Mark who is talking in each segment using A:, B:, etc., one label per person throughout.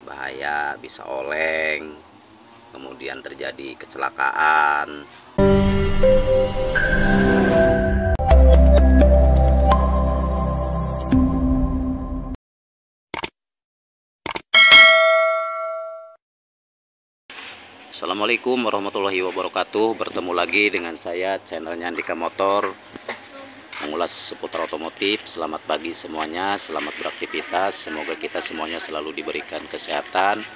A: bahaya, bisa oleng, kemudian terjadi kecelakaan. Assalamualaikum warahmatullahi wabarakatuh. Bertemu lagi dengan saya, channelnya Andika Motor, mengulas seputar otomotif. Selamat pagi semuanya, selamat beraktivitas. Semoga kita semuanya selalu diberikan kesehatan,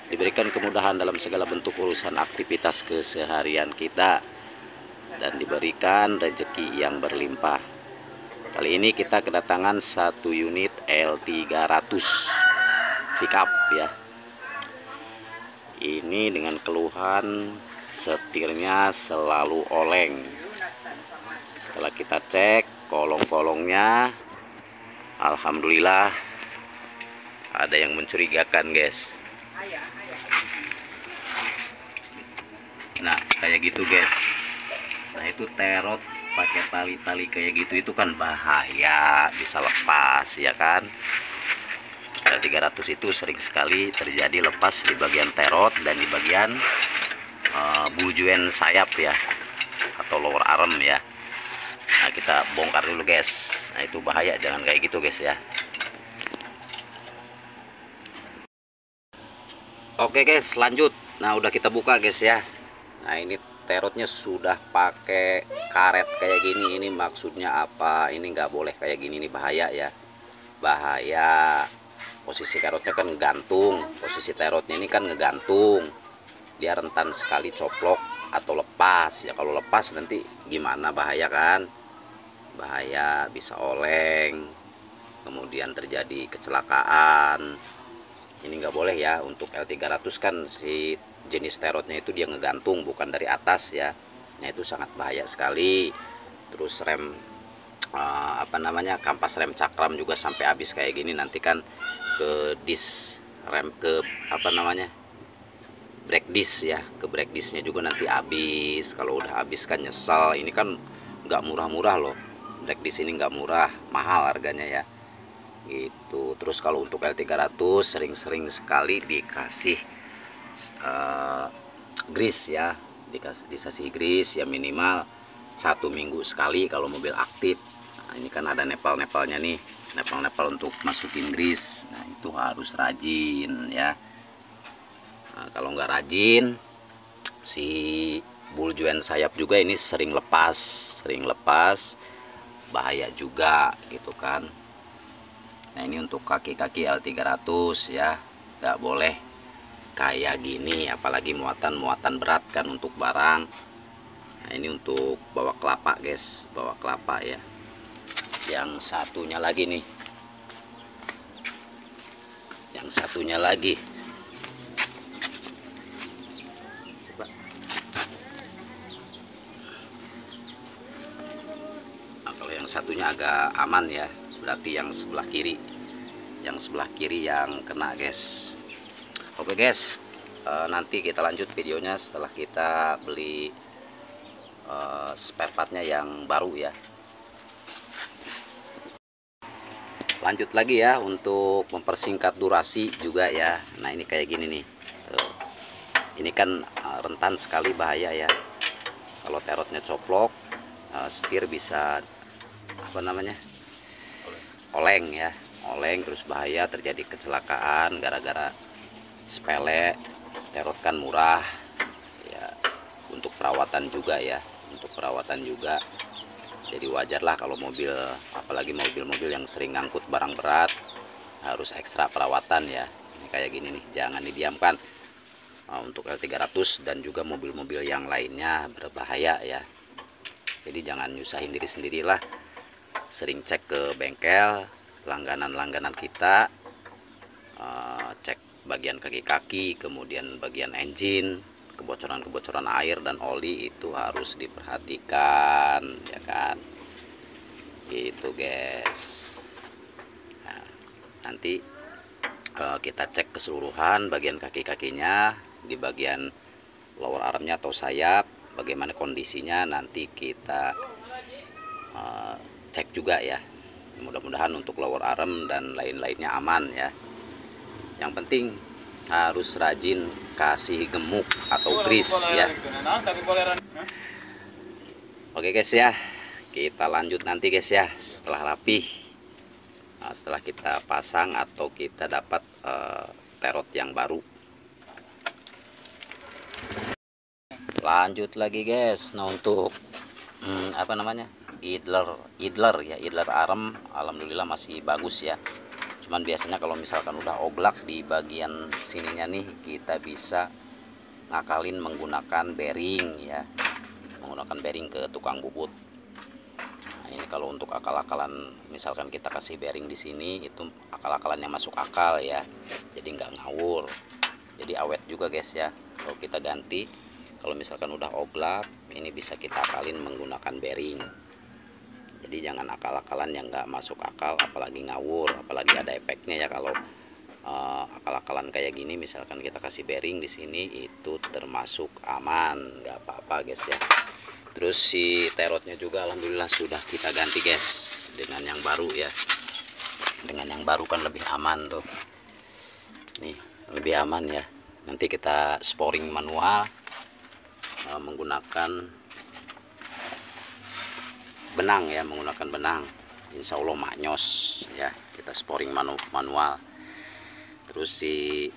A: diberikan kemudahan dalam segala bentuk urusan aktivitas keseharian kita, dan diberikan rezeki yang berlimpah. Kali ini kita kedatangan satu unit L300 pickup ya. Ini dengan keluhan setirnya selalu oleng. Setelah kita cek kolong-kolongnya, alhamdulillah ada yang mencurigakan, guys. Nah, kayak gitu, guys. Nah, itu terot pakai tali-tali kayak gitu itu kan bahaya, bisa lepas ya kan. L300 itu sering sekali terjadi lepas di bagian terot dan di bagian buljuen sayap ya, atau lower arm ya. Nah, kita bongkar dulu, guys. Nah, itu bahaya, jangan kayak gitu, guys ya. Oke, guys, lanjut. Nah, udah kita buka, guys ya. Nah, ini terotnya sudah pakai karet kayak gini. Ini maksudnya apa? Ini nggak boleh kayak gini, ini bahaya ya, bahaya. Posisi terotnya kan ngegantung, posisi terotnya ini kan ngegantung, dia rentan sekali coplok atau lepas ya. Kalau lepas nanti gimana, bahaya kan, bahaya, bisa oleng, kemudian terjadi kecelakaan. Ini nggak boleh ya. Untuk L300 kan si jenis terotnya itu dia ngegantung, bukan dari atas ya. Nah, itu sangat bahaya sekali. Terus rem kampas rem cakram juga sampai habis kayak gini, nanti kan ke dis rem, ke brake disc ya, ke brake discnya juga nanti habis. Kalau udah habis kan nyesel. Ini kan nggak murah-murah loh, brake disc ini nggak murah, mahal harganya ya gitu. Terus kalau untuk L300 sering-sering sekali dikasih grease ya, dikasih grease ya, minimal 1 minggu sekali kalau mobil aktif. Nah, ini kan ada nepal-nepalnya nih, nepal-nepal untuk masukin grease. Nah, itu harus rajin ya. Nah, kalau nggak rajin, si buljuen sayap juga ini sering lepas, bahaya juga gitu kan. Nah, ini untuk kaki-kaki L300 ya, nggak boleh kayak gini, apalagi muatan berat kan untuk barang. Nah, ini untuk bawa kelapa, guys, bawa kelapa ya. Yang satunya lagi nih, yang satunya lagi, coba. Nah, kalau yang satunya agak aman ya, berarti yang sebelah kiri, yang kena, guys. Oke, guys, nanti kita lanjut videonya setelah kita beli spare partnya yang baru ya. Lanjut lagi ya, untuk mempersingkat durasi juga ya. Nah, ini kayak gini nih. Ini kan rentan sekali, bahaya ya. Kalau terotnya coplok, setir bisa oleng ya, oleng. Terus bahaya, terjadi kecelakaan gara-gara sepele. Terot kan murah ya, untuk perawatan juga ya, untuk perawatan juga. Jadi wajarlah kalau mobil, apalagi mobil-mobil yang sering ngangkut barang berat, harus ekstra perawatan ya. Ini kayak gini nih, jangan didiamkan. Untuk L300 dan juga mobil-mobil yang lainnya berbahaya ya. Jadi jangan nyusahin diri sendirilah. Sering cek ke bengkel langganan kita, cek bagian kaki-kaki, kemudian bagian engine, kebocoran air dan oli itu harus diperhatikan ya kan, gitu, guys. Nah, nanti kita cek keseluruhan bagian kaki-kakinya, di bagian lower armnya atau sayap, bagaimana kondisinya, nanti kita cek juga ya. Mudah-mudahan untuk lower arm dan lain-lainnya aman ya. Yang penting harus rajin kasih gemuk atau grease ya. Oke guys ya, kita lanjut nanti guys ya setelah rapih. Nah, setelah kita pasang atau kita dapat terot yang baru. Lanjut lagi guys. Nah untuk apa namanya, idler ya, idler arem alhamdulillah masih bagus ya. Cuman biasanya kalau misalkan udah oglak di bagian sininya nih, kita bisa ngakalin menggunakan bearing ya, menggunakan bearing ke tukang bubut. Nah, ini kalau untuk akal-akalan misalkan kita kasih bearing di sini, itu akal-akalan yang masuk akal ya, jadi nggak ngawur, jadi awet juga guys ya. Kalau kita ganti, kalau misalkan udah oglak, ini bisa kita akalin menggunakan bearing. Jadi jangan akal-akalan yang nggak masuk akal, apalagi ngawur, apalagi ada efeknya ya. Kalau akal-akalan kayak gini, misalkan kita kasih bearing di sini, itu termasuk aman, nggak apa-apa guys ya. Terus si terotnya juga alhamdulillah sudah kita ganti guys dengan yang baru ya. Dengan yang baru kan lebih aman tuh. Nih lebih aman ya. Nanti kita sporing manual menggunakan benang ya, menggunakan benang. Insya Allah maknyos ya, kita sporing manual. Terus si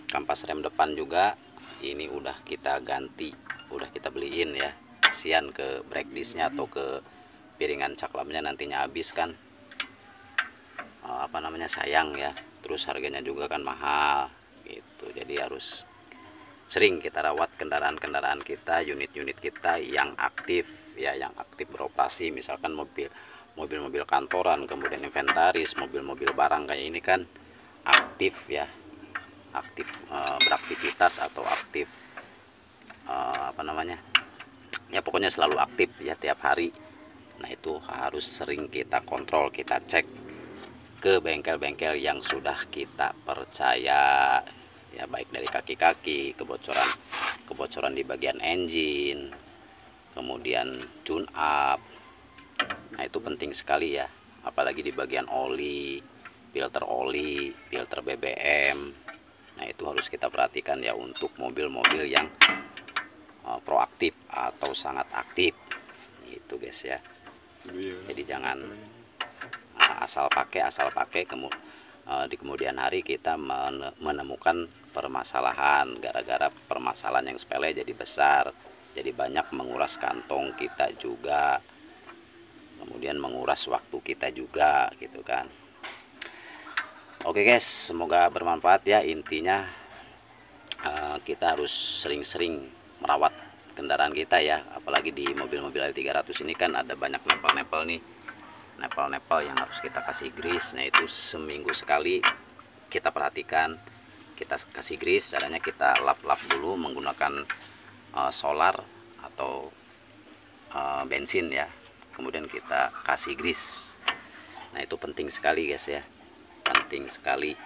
A: kampas rem depan juga ini udah kita ganti, udah kita beliin ya. Kasihan ke brake discnya atau ke piringan caklamnya nantinya habis kan, apa namanya, sayang ya. Terus harganya juga kan mahal gitu, jadi harus sering kita rawat kendaraan-kendaraan kita, unit-unit kita yang aktif ya, yang aktif beroperasi. Misalkan mobil-mobil kantoran, kemudian inventaris, mobil-mobil barang kayak ini kan aktif ya, aktif beraktivitas atau aktif apa namanya ya, pokoknya selalu aktif ya tiap hari. Nah itu harus sering kita kontrol, kita cek ke bengkel-bengkel yang sudah kita percaya ya, baik dari kaki-kaki, kebocoran di bagian engine, kemudian tune up. Nah itu penting sekali ya, apalagi di bagian oli, filter BBM. Nah itu harus kita perhatikan ya untuk mobil-mobil yang proaktif atau sangat aktif gitu guys ya. Jadi jangan asal pakai di kemudian hari kita menemukan permasalahan, gara-gara permasalahan yang sepele jadi besar, jadi banyak menguras kantong kita juga, kemudian menguras waktu kita juga gitu kan. Oke guys, semoga bermanfaat ya. Intinya kita harus sering-sering merawat kendaraan kita ya, apalagi di mobil-mobil L300 ini kan ada banyak nempel-nempel nih, nempel-nempel yang harus kita kasih grease. Nah itu seminggu sekali kita perhatikan, kita kasih grease. Caranya kita lap-lap dulu menggunakan solar atau bensin ya, kemudian kita kasih grease. Nah itu penting sekali guys ya, penting sekali.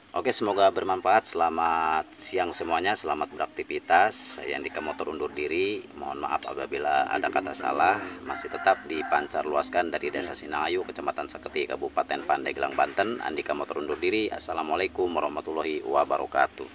A: Oke, semoga bermanfaat. Selamat siang semuanya, selamat beraktivitas. Saya Andika Motor undur diri. Mohon maaf apabila ada kata salah. Masih tetap dipancar luaskan dari Desa Sinangayu, Kecamatan Saketi, Kabupaten Pandeglang, Banten. Andika Motor undur diri. Assalamualaikum warahmatullahi wabarakatuh.